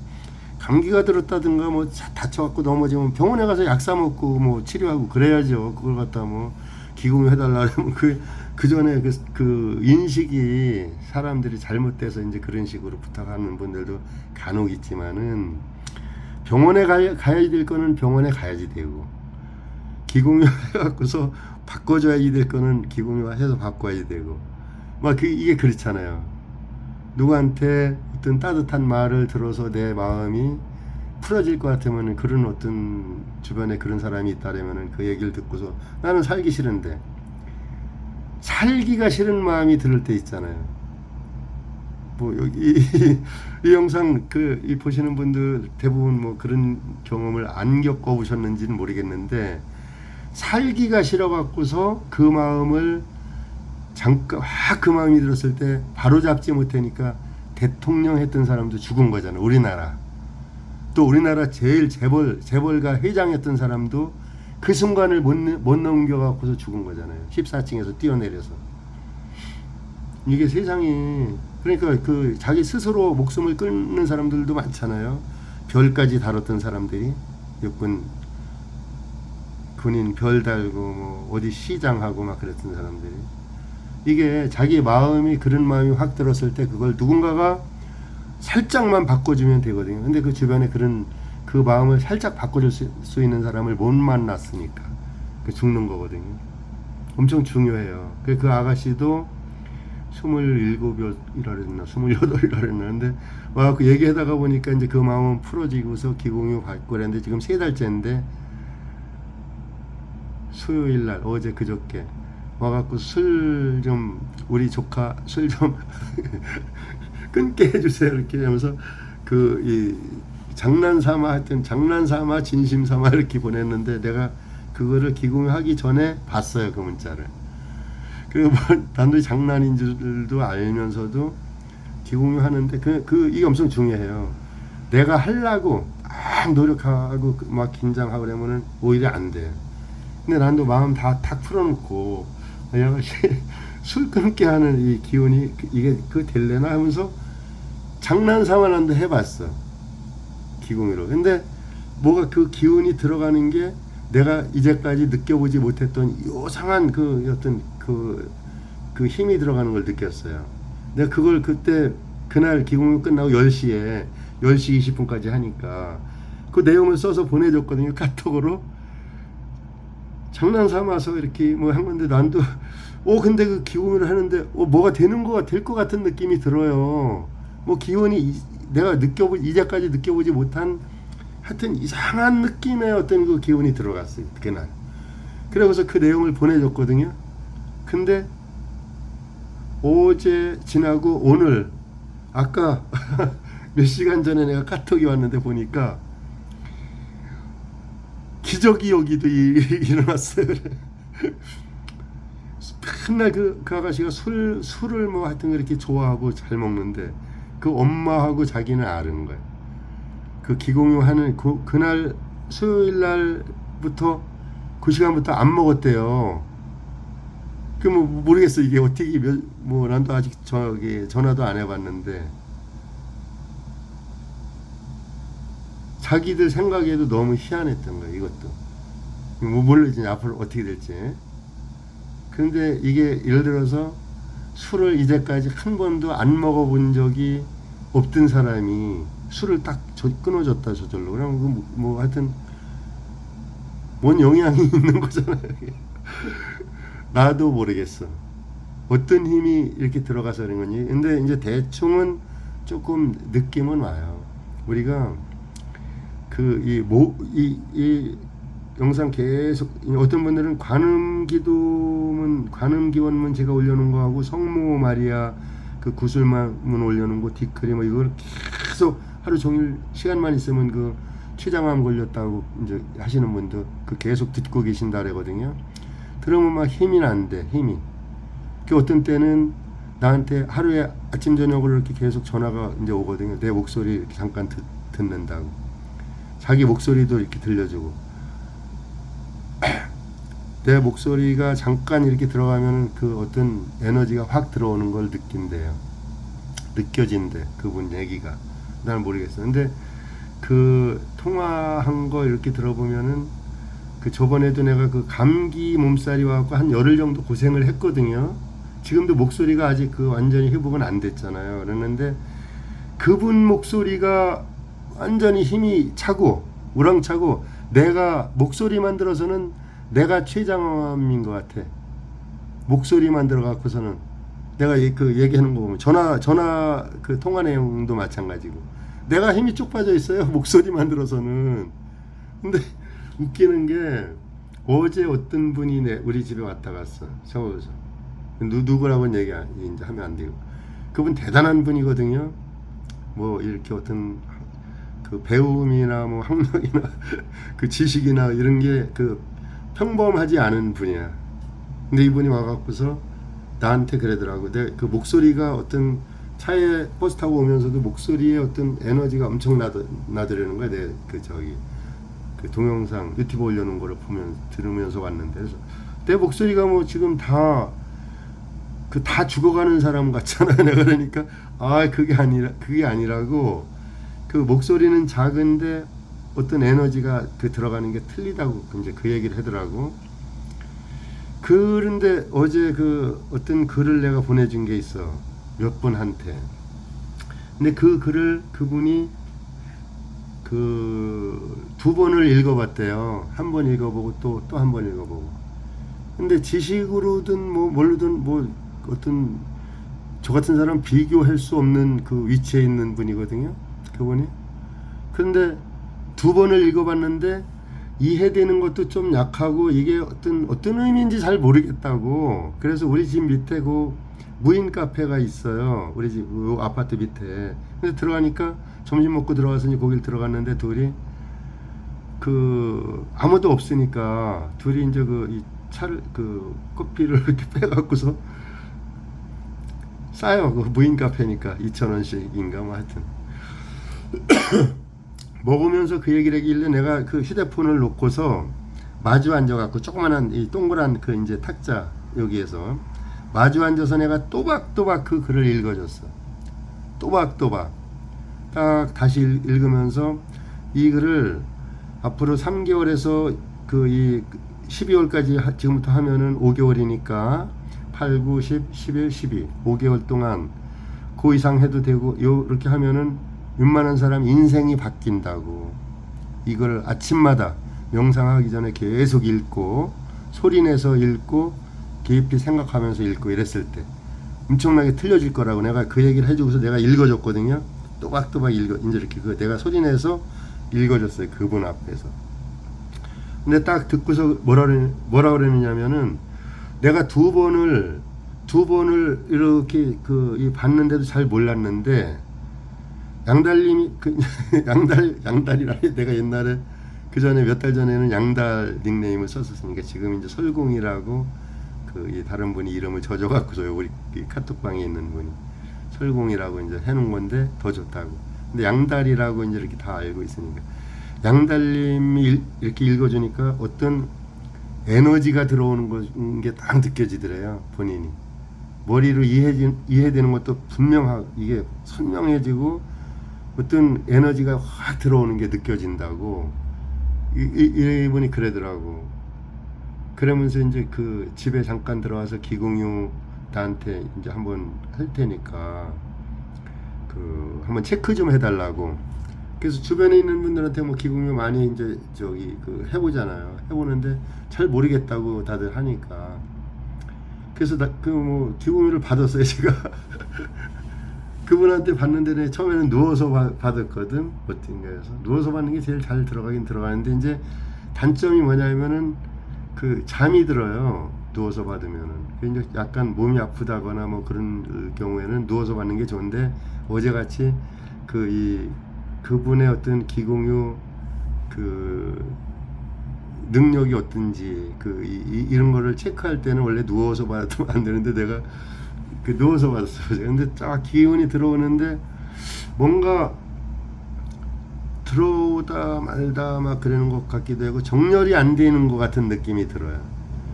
감기가 들었다든가 뭐 다쳐갖고 넘어지면 병원에 가서 약 사 먹고 뭐 치료하고 그래야죠. 그걸 갖다 뭐 기공유 해달라 하면 그 전에 그 인식이 사람들이 잘못돼서 이제 그런 식으로 부탁하는 분들도 간혹 있지만은, 병원에 가야지 될 거는 병원에 가야지 되고, 기공유 해갖고서 바꿔줘야지 될 거는 기공유 해서 바꿔야지 되고, 이게 그렇잖아요. 누구한테 어떤 따뜻한 말을 들어서 내 마음이 풀어질 것 같으면, 그런 어떤 주변에 그런 사람이 있다라면 그 얘기를 듣고서 나는 살기 싫은데, 살기가 싫은 마음이 들을 때 있잖아요. 뭐 여기 이 영상 이 보시는 분들 대부분 뭐 그런 경험을 안 겪어보셨는지는 모르겠는데, 살기가 싫어갖고서 그 마음을 잠깐 그 마음이 들었을 때 바로 잡지 못하니까 대통령 했던 사람도 죽은 거잖아. 우리나라. 또 우리나라 제일 재벌가 회장했던 사람도 그 순간을 못 넘겨갖고서 죽은 거잖아요. 14층에서 뛰어내려서. 이게 세상이, 그러니까 자기 스스로 목숨을 끊는 사람들도 많잖아요. 별까지 다뤘던 사람들이, 군인 별 달고 뭐 어디 시장하고 막 그랬던 사람들이. 이게 자기 마음이, 그런 마음이 확 들었을 때 그걸 누군가가 살짝만 바꿔주면 되거든요. 근데 그 주변에 그 마음을 살짝 바꿔줄 수 있는 사람을 못 만났으니까 죽는 거거든요. 엄청 중요해요. 그 아가씨도 27이라 그랬나 28이라 그랬나. 근데 와갖고 얘기하다가 보니까 이제 그 마음은 풀어지고서 기공유 받고 그랬는데, 지금 3달째인데 수요일날 어제 그저께 와갖고 우리 조카 술 좀 끊게 해주세요 이렇게 하면서 이 장난삼아, 하여튼 장난삼아 진심삼아 이렇게 보냈는데, 내가 그거를 기공유하기 전에 봤어요, 그 문자를. 그리고 단도리 장난인 줄도 알면서도 기공유하는데, 이게 엄청 중요해요. 내가 하려고 막 노력하고 막 긴장하고 그러면은 오히려 안 돼요. 근데 난도 마음 다 탁 풀어놓고, 역시 술 끊게 하는 이 기운이 이게 될래나 하면서 장난삼아 난도 해봤어, 기공유로. 근데 뭐가 그 기운이 들어가는 게 내가 이제까지 느껴보지 못했던 요상한 어떤 그 힘이 들어가는 걸 느꼈어요. 내가 그걸 그날 기공유 끝나고 10시 20분까지 하니까 그 내용을 써서 보내줬거든요, 카톡으로. 장난 삼아서 이렇게 뭐 한 건데, 난도 근데 그 기공유를 하는데 뭐가 될 것 같은 느낌이 들어요. 뭐 기운이 내가 이제까지 느껴보지 못한 하여튼 이상한 느낌의 어떤 그 기운이 들어갔어요, 그날. 그래서 그 내용을 보내줬거든요. 근데 어제 지나고 오늘 아까 몇 시간 전에 내가 카톡이 왔는데 보니까 기적이 여기도 일어났어요. 맨날 그 아가씨가 술을 뭐 하여튼 그렇게 좋아하고 잘 먹는데, 그 엄마하고 자기는 아는 거예요. 그 기공유 하는 그날 수요일 날부터 그 시간부터 안 먹었대요. 뭐 모르겠어, 이게 어떻게 뭐 난도 아직 전화도 안 해봤는데, 자기들 생각에도 너무 희한했던 거예요, 이것도. 뭐 모르지 앞으로 어떻게 될지. 그런데 이게 예를 들어서 술을 이제까지 한 번도 안 먹어본 적이 없던 사람이 술을 딱 끊어줬다 저절로. 그럼 뭐 하여튼 뭔 영향이 있는 거잖아요. 나도 모르겠어. 어떤 힘이 이렇게 들어가서 그런 건지. 근데 이제 대충은 조금 느낌은 와요. 우리가 그 이 영상 계속 어떤 분들은 관음기원문 제가 올려놓은 거하고 성모 마리아 그 구슬문 올려놓은 거 디크리 뭐 이걸 계속 하루 종일 시간만 있으면 그 췌장암 걸렸다고 이제 하시는 분도 그 계속 듣고 계신다 그러거든요. 들으면 막 힘이 난대, 힘이. 그 어떤 때는 나한테 하루에 아침 저녁으로 이렇게 계속 전화가 이제 오거든요. 내 목소리 이렇게 잠깐 듣는다고. 자기 목소리도 이렇게 들려주고. 내 목소리가 잠깐 이렇게 들어가면 그 어떤 에너지가 확 들어오는 걸 느낀대요. 느껴진대, 그분 얘기가. 난 모르겠어. 근데 그 통화한 거 이렇게 들어보면은 그 저번에도 내가 그 감기 몸살이 와갖고 한 열흘 정도 고생을 했거든요. 지금도 목소리가 아직 그 완전히 회복은 안 됐잖아요. 그랬는데 그분 목소리가 완전히 힘이 차고 우렁차고 내가 목소리만 들어서는 내가 췌장암인 것 같아. 목소리만 들어갖고서는 내가 그 얘기하는 거 보면 전화 그 통화 내용도 마찬가지고 내가 힘이 쭉 빠져 있어요. 목소리만 들어서는. 근데 웃기는 게 어제 어떤 분이 우리 집에 왔다 갔어. 서울에서. 누구라고는 얘기 이제 하면 안 되고. 그분 대단한 분이거든요. 뭐 이렇게 어떤 그 배움이나 뭐 학력이나 그 지식이나 이런 게 그 평범하지 않은 분이야. 근데 이분이 와갖고서 나한테 그러더라고. 내 그 목소리가 어떤 차에 버스 타고 오면서도 목소리에 어떤 에너지가 엄청 나더라는 거야. 내 그 저기 그 동영상 유튜브 올려놓은 거를 들으면서 왔는데, 그래서 내 목소리가 뭐 지금 다 죽어가는 사람 같잖아. 내가 그러니까 그게 아니라고. 그 목소리는 작은데 어떤 에너지가 그 들어가는 게 틀리다고 이제 그 얘기를 하더라고. 그런데 어제 그 어떤 글을 내가 보내준 게 있어. 몇 분한테. 근데 그 글을 그분이 그 2번을 읽어봤대요. 한 번 읽어보고 또 한 번 읽어보고. 근데 지식으로든 뭐 뭘로든 뭐 어떤 저 같은 사람 비교할 수 없는 그 위치에 있는 분이거든요. 그분이. 그런데 2번을 읽어봤는데 이해되는 것도 좀 약하고 이게 어떤 의미인지 잘 모르겠다고. 그래서 우리 집 밑에 그 무인 카페가 있어요. 우리 집 그 아파트 밑에. 그래서 들어가니까 점심 먹고 들어가서 이제 거길 들어갔는데 둘이 그 아무도 없으니까 둘이 이제 이 차를 그 커피를 이렇게 빼갖고서 싸요. 그 무인 카페니까 2,000원씩인가 뭐 하여튼. 먹으면서 그 얘기를 하길래 내가 그 휴대폰을 놓고서 마주 앉아갖고 조그만한 이 동그란 그 이제 탁자 여기에서 마주 앉아서 내가 또박또박 그 글을 읽어줬어. 또박또박. 딱 다시 읽으면서 이 글을 앞으로 3개월에서 그 이 12월까지 지금부터 하면은 5개월이니까 8, 9, 10, 11, 12 5개월 동안 그 이상 해도 되고 이렇게 하면은 웬만한 사람 인생이 바뀐다고. 이걸 아침마다 명상하기 전에 계속 읽고 소리내서 읽고 깊이 생각하면서 읽고 이랬을 때 엄청나게 틀려질 거라고 내가 그 얘기를 해주고서 내가 읽어줬거든요. 또박또박 이제 이렇게 내가 소리내서 읽어줬어요. 그분 앞에서. 근데 딱 듣고서 뭐라 그러느냐면은 내가 2번을 이렇게 봤는데도 잘 몰랐는데 양달님이 양달이라 내가 옛날에 그 전에 몇 달 전에는 양달 닉네임을 썼었으니까 지금 이제 설공이라고 이 다른 분이 이름을 져줘갖고서 우리 카톡방에 있는 분이 설공이라고 이제 해놓은 건데 더 좋다고. 근데 양달이라고 이제 이렇게 다 알고 있으니까 양달님이 이렇게 읽어주니까 어떤 에너지가 들어오는 게 딱 느껴지더래요. 본인이 머리로 이해되는 것도 분명하고 이게 선명해지고 어떤 에너지가 확 들어오는 게 느껴진다고 이분이 그러더라고. 그러면서 이제 그 집에 잠깐 들어와서 기공유 나한테 이제 한번 할 테니까 그 한번 체크 좀 해달라고. 그래서 주변에 있는 분들한테 뭐 기공유 많이 이제 저기 그 해보잖아요. 해보는데 잘 모르겠다고 다들 하니까. 그래서 그 뭐 기공유를 받았어요 제가. 그분한테 받는데 처음에는 누워서 받았거든. 어딘가에서 누워서 받는 게 제일 잘 들어가긴 들어가는데 이제 단점이 뭐냐면은 그 잠이 들어요. 누워서 받으면은. 이제 약간 몸이 아프다거나 뭐 그런 경우에는 누워서 받는 게 좋은데 어제같이 그분의 어떤 기공유 그 능력이 어떤지 이런 거를 체크할 때는 원래 누워서 받으면 안 되는데 내가 그 누워서 받았어요. 근데 딱 기운이 들어오는데 뭔가 들어오다 말다 막 그러는 것 같기도 하고 정렬이 안 되는 것 같은 느낌이 들어요.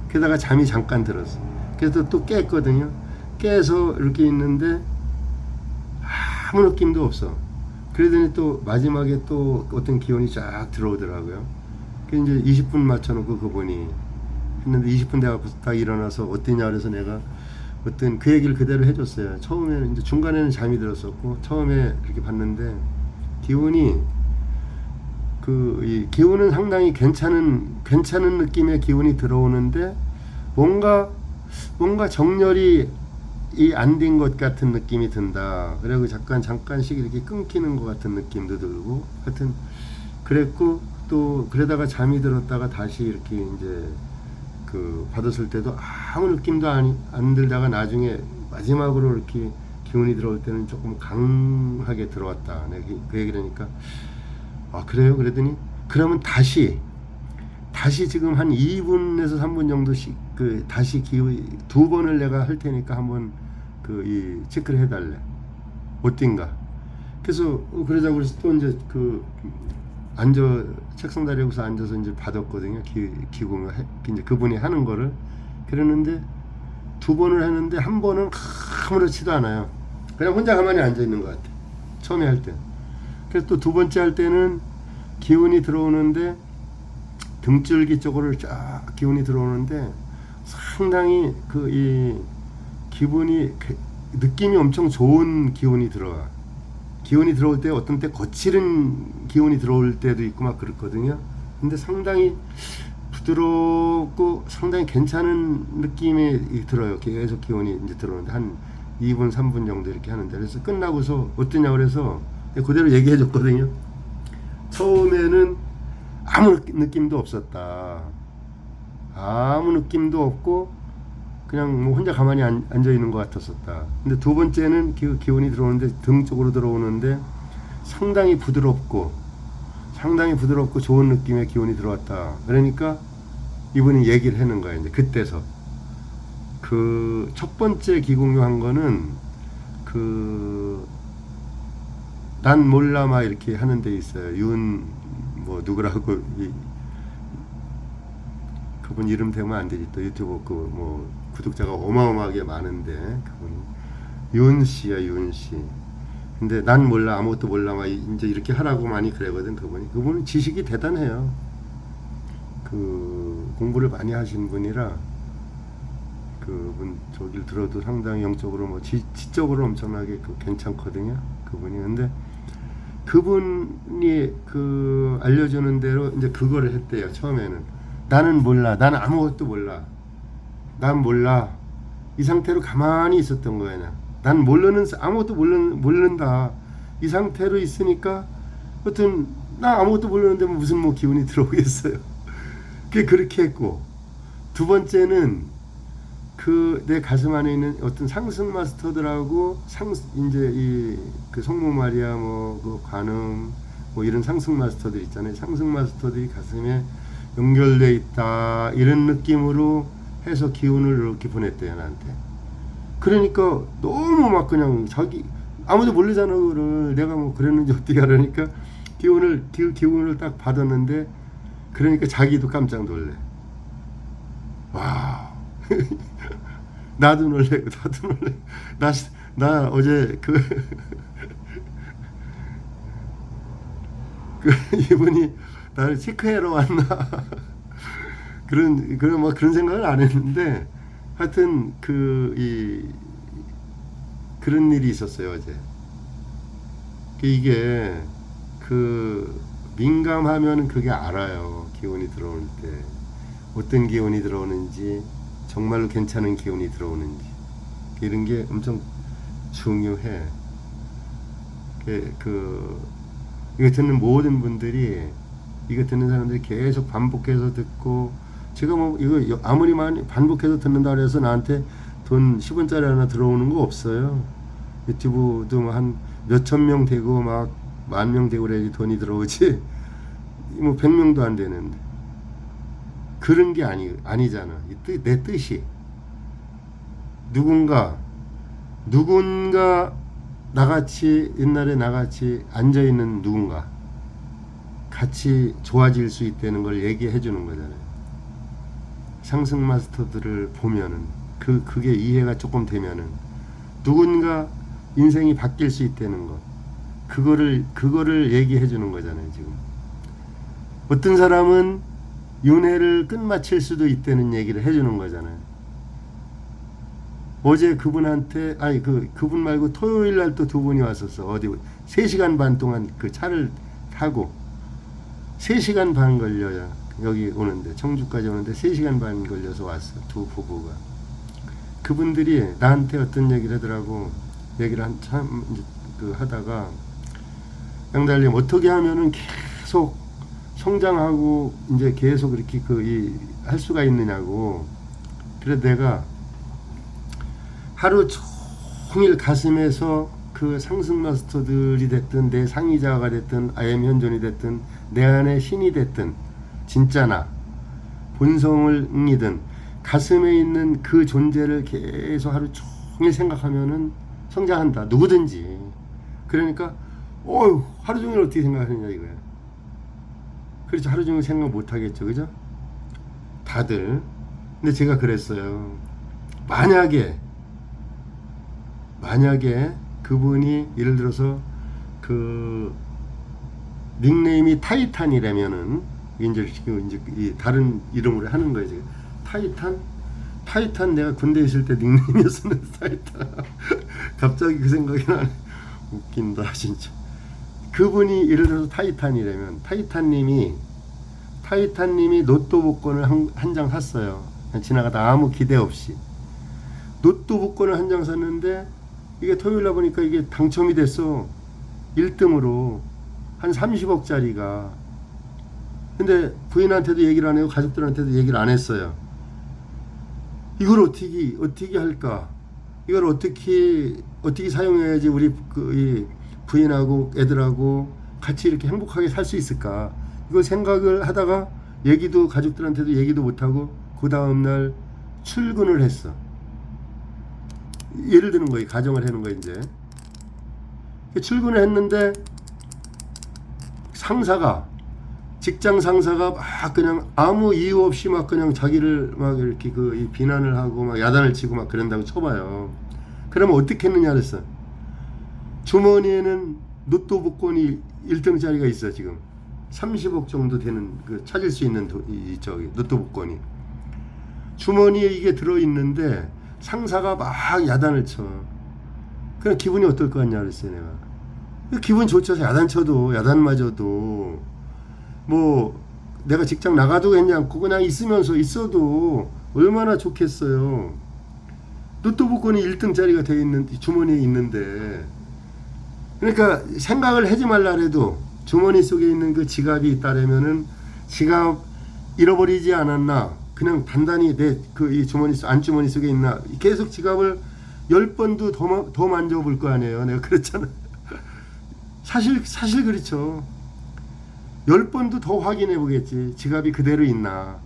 게다가 잠이 잠깐 들었어. 그래서 또 깼거든요. 깨서 이렇게 있는데 아무 느낌도 없어. 그러더니 또 마지막에 또 어떤 기운이 쫙 들어오더라고요. 그 이제 20분 맞춰놓고 그분이 했는데 20분 돼갖고 딱 일어나서 어땠냐 그래서 내가 어떤 그 얘기를 그대로 해줬어요. 처음에는 이제 중간에는 잠이 들었었고 처음에 이렇게 봤는데 기운이 이 기운은 상당히 괜찮은 느낌의 기운이 들어오는데 뭔가 정렬이 안 된 것 같은 느낌이 든다. 그리고 잠깐씩 이렇게 끊기는 것 같은 느낌도 들고 하여튼 그랬고 또 그러다가 잠이 들었다가 다시 이렇게 이제 그 받았을 때도 아무 느낌도 안 들다가 나중에 마지막으로 이렇게 기운이 들어올 때는 조금 강하게 들어왔다. 내가 그 얘기를 하니까 아 그래요? 그랬더니 그러면 다시 지금 한 2분에서 3분 정도씩 다시 두 번을 내가 할 테니까 한번 이 체크를 해달래. 어떤가? 그래서 그러자고 그래서 또 이제 책상 다리에서 앉아서 이제 받았거든요. 기공을 이제 그분이 하는 거를. 그랬는데 두 번을 했는데 한 번은 아무렇지도 않아요. 그냥 혼자 가만히 앉아 있는 것 같아. 처음에 할 때. 그래서 또 두 번째 할 때는 기운이 들어오는데 등줄기 쪽으로 쫙 기운이 들어오는데 상당히 이 기분이 느낌이 엄청 좋은 기운이 들어와. 기운이 들어올 때 어떤 때 거칠은 기운이 들어올 때도 있고 막 그렇거든요. 근데 상당히 부드럽고 상당히 괜찮은 느낌이 들어요. 계속 기운이 이제 들어오는데 한 2분 3분 정도 이렇게 하는데 그래서 끝나고서 어떠냐 그래서 그대로 얘기해 줬거든요. 처음에는 아무 느낌도 없었다. 아무 느낌도 없고 그냥 뭐 혼자 가만히 앉아 있는 것 같았었다. 근데 두 번째는 기운이 들어오는데 등 쪽으로 들어오는데 상당히 부드럽고 좋은 느낌의 기운이 들어왔다. 그러니까 이분이 얘기를 하는 거예요. 이제 그때서 그 첫 번째 기공유 한 거는 난 몰라 막 이렇게 하는 데 있어요. 뭐 누구라고 그분 이름 대면 안 되지. 또 유튜브 뭐 구독자가 어마어마하게 많은데 그분 윤 씨야, 윤 씨. 근데 난 몰라, 아무것도 몰라 막 이제 이렇게 하라고 많이 그러거든. 그분은 지식이 대단해요. 공부를 많이 하신 분이라 그분 저길 들어도 상당히 영적으로 뭐 지적으로 엄청나게 괜찮거든요. 그분이. 근데 그분이 알려주는 대로 이제 그거를 했대요. 처음에는 나는 몰라, 나는 아무것도 몰라, 난 몰라. 이 상태로 가만히 있었던 거야. 난 아무것도 모른다. 이 상태로 있으니까 하여튼 나 아무것도 모르는데 무슨 뭐 기운이 들어오겠어요. 그렇게 했고, 두 번째는 내 가슴 안에 있는 어떤 상승 마스터들하고 이제 성모 마리아 관음 뭐 이런 상승 마스터들 있잖아요. 상승 마스터들이 가슴에 연결돼 있다 이런 느낌으로 해서 기운을 이렇게 보냈대요, 나한테. 그러니까 너무 막 그냥 자기 아무도 모르잖아. 그거를 내가 뭐 그랬는지 어떻게 하려니까 기운을 딱 받았는데 그러니까 자기도 깜짝 놀래. 와. 나도 놀래. 나 어제 이분이 나를 체크하러 왔나 그런 생각을 안 했는데 하여튼 그런 일이 있었어요 어제. 이게 그 민감하면 그게 알아요. 기운이 들어올 때 어떤 기운이 들어오는지, 정말로 괜찮은 기운이 들어오는지, 이런 게 엄청 중요해. 이거 듣는 모든 분들이, 이거 듣는 사람들이 계속 반복해서 듣고, 제가 뭐 이거 아무리 많이 반복해서 듣는다 그래서 나한테 돈 10원짜리 하나 들어오는 거 없어요. 유튜브도 뭐 한 몇천 명 되고 막 10,000명 되고 그래야지 돈이 들어오지, 뭐 100명도 안 되는데. 그런 게 아니잖아. 내 뜻이 누군가 나같이, 옛날에 나같이 앉아있는 누군가 같이 좋아질 수 있다는 걸 얘기해 주는 거잖아요. 상승 마스터들을 보면은 그게 이해가 조금 되면은 누군가 인생이 바뀔 수 있다는 거, 그거를 얘기해 주는 거잖아요. 지금 어떤 사람은 윤회를 끝마칠 수도 있다는 얘기를 해 주는 거잖아요. 어제 그분한테, 아니 그분 말고 토요일 날 또 두 분이 왔었어. 어디 3시간 반 동안 그 차를 타고 3시간 반 걸려요. 여기 오는데, 청주까지 오는데 3시간 반 걸려서 왔어. 두 부부가. 그분들이 나한테 어떤 얘기를 하더라고. 얘기를 한참 하다가, 양달님 어떻게 하면은 계속 성장하고 이제 계속 이렇게 할 수가 있느냐고. 그래서 내가 하루 종일 가슴에서 그 상승 마스터들이 됐든, 내 상의자가 됐든, 아엠 현존이 됐든, 내 안에 신이 됐든, 진짜 나 본성을 응이든 가슴에 있는 그 존재를 계속 하루 종일 생각하면은 성장한다. 누구든지. 그러니까 하루 종일 어떻게 생각하느냐 이거야. 그렇죠. 하루 종일 생각 못 하겠죠. 그죠? 다들. 근데 제가 그랬어요. 만약에 그분이 예를 들어서 그 닉네임이 타이탄이라면은, 이제 이 다른 이름으로 하는 거예요. 지금 타이탄 내가 군대 있을 때 닉네임이었었는데, 타이탄. 갑자기 그 생각이 나네. 웃긴다 진짜. 그분이 예를 들어서 타이탄이라면, 타이탄님이 로또 복권을 한 장 샀어요. 지나가다 아무 기대 없이 로또 복권을 한 장 샀는데, 이게 토요일날 보니까 이게 당첨이 됐어. 1등으로 한 30억짜리가. 근데 부인한테도 얘기를 안 하고 가족들한테도 얘기를 안 했어요. 이걸 어떻게 할까? 이걸 어떻게 사용해야지 우리 이 부인하고 애들하고 같이 이렇게 행복하게 살 수 있을까? 이걸 생각을 하다가 가족들한테도 얘기도 못하고 그 다음날 출근을 했어. 예를 드는 거예요. 가정을 하는 거예요. 이제 출근을 했는데, 직장 상사가 막 그냥 아무 이유 없이 막 그냥 자기를 막 이렇게 비난을 하고 막 야단을 치고 막 그런다고 쳐봐요. 그러면 어떻게 했느냐 그랬어. 주머니에는 로또 복권이 1등짜리가 있어. 지금 30억 정도 되는 찾을 수 있는 로또 복권이 주머니에 이게 들어있는데, 상사가 막 야단을 쳐. 그럼 기분이 어떨 것 같냐 그랬어요. 내가 기분 좋죠. 야단 쳐도, 야단 맞아도 뭐 내가 직장 나가도 괜찮고 그냥 있어도 얼마나 좋겠어요. 로또 복권이 1등짜리가 돼 있는 주머니에 있는데. 그러니까 생각을 하지 말라 해도 주머니 속에 있는 그 지갑이 있다라면은, 지갑 잃어버리지 않았나, 그냥 단단히 이 안주머니 속에 있나, 계속 지갑을 10번도 더 만져볼 거 아니에요. 내가 그랬잖아. 사실 그렇죠. 10번도 더 확인해 보겠지. 지갑이 그대로 있나,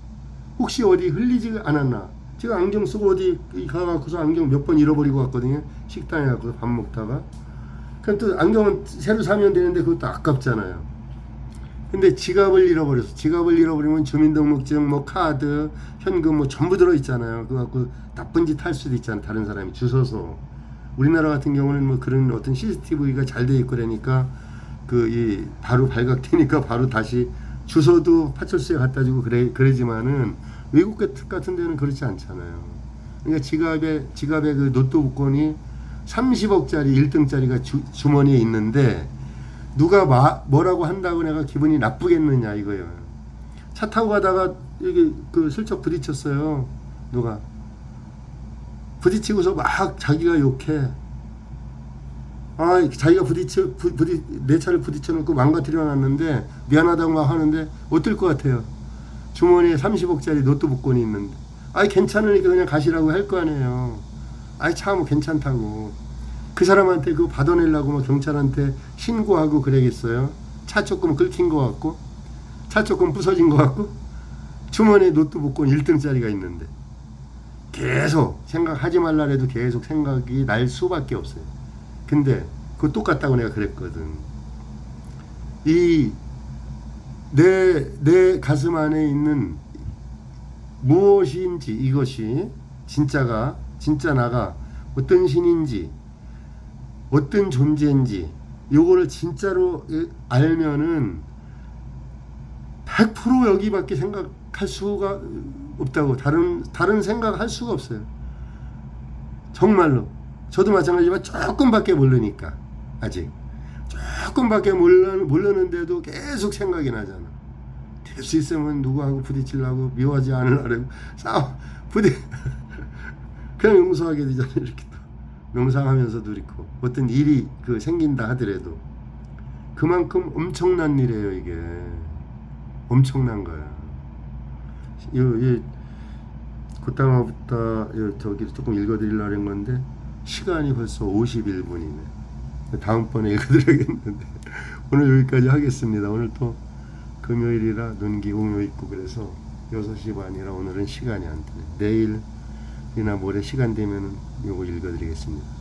혹시 어디 흘리지 않았나. 제가 안경 쓰고 어디 가갖고서 안경 몇 번 잃어버리고 왔거든요. 식당에 가서 밥 먹다가. 그럼 또 안경은 새로 사면 되는데 그것도 아깝잖아요. 근데 지갑을 잃어버리면 주민등록증, 뭐 카드, 현금 뭐 전부 들어있잖아요. 그거 갖고 나쁜 짓 할 수도 있잖아요. 다른 사람이 주워서. 우리나라 같은 경우는 뭐 그런 어떤 CCTV가 잘 돼 있고 그러니까 바로 발각되니까 바로 다시 주소도 파출소에 갖다 주고 그러지만은 외국 같은 데는 그렇지 않잖아요. 그러니까 지갑에 그 로또 복권이 30억짜리 1등짜리가 주머니에 있는데, 누가 뭐라고 한다고 내가 기분이 나쁘겠느냐 이거예요. 차 타고 가다가 여기 그 슬쩍 부딪혔어요. 누가 부딪히고서 막 자기가 욕해. 아, 자기가 내 차를 부딪혀놓고 망가뜨려 놨는데 미안하다고 막 하는데 어떨 것 같아요? 주머니에 30억짜리 노트북권이 있는데, 아이 괜찮으니까 그냥 가시라고 할 거 아니에요. 아이 차 뭐 괜찮다고. 그 사람한테 그거 받아내려고 막 경찰한테 신고하고 그래야겠어요? 차 조금 긁힌 것 같고, 차 조금 부서진 것 같고, 주머니에 노트북권 1등짜리가 있는데 계속 생각하지 말라래도 계속 생각이 날 수밖에 없어요. 근데 그거 똑같다고 내가 그랬거든. 내 가슴 안에 있는 무엇인지, 이것이 진짜 나가 어떤 신인지 어떤 존재인지 요거를 진짜로 알면은 100% 여기밖에 생각할 수가 없다고. 다른 생각할 수가 없어요. 정말로. 저도 마찬가지지만 조금밖에 모르니까. 아직 조금밖에 모르는데도 계속 생각이 나잖아. 될 수 있으면 누구하고 부딪히려고, 미워하지 않으려고 그냥 용서하게 되잖아. 이렇게 또 명상하면서도 그렇고, 어떤 일이 생긴다 하더라도 그만큼 엄청난 일이에요. 이게 엄청난 거야. 그다음부터 저기 조금 읽어드리려고 한 건데 시간이 벌써 51분이네. 다음번에 읽어드려야겠는데 오늘 여기까지 하겠습니다. 오늘 또 금요일이라 눈기 공휴 있고 그래서 6시 반이라 오늘은 시간이 안 되네. 내일이나 모레 시간 되면 요거 읽어드리겠습니다.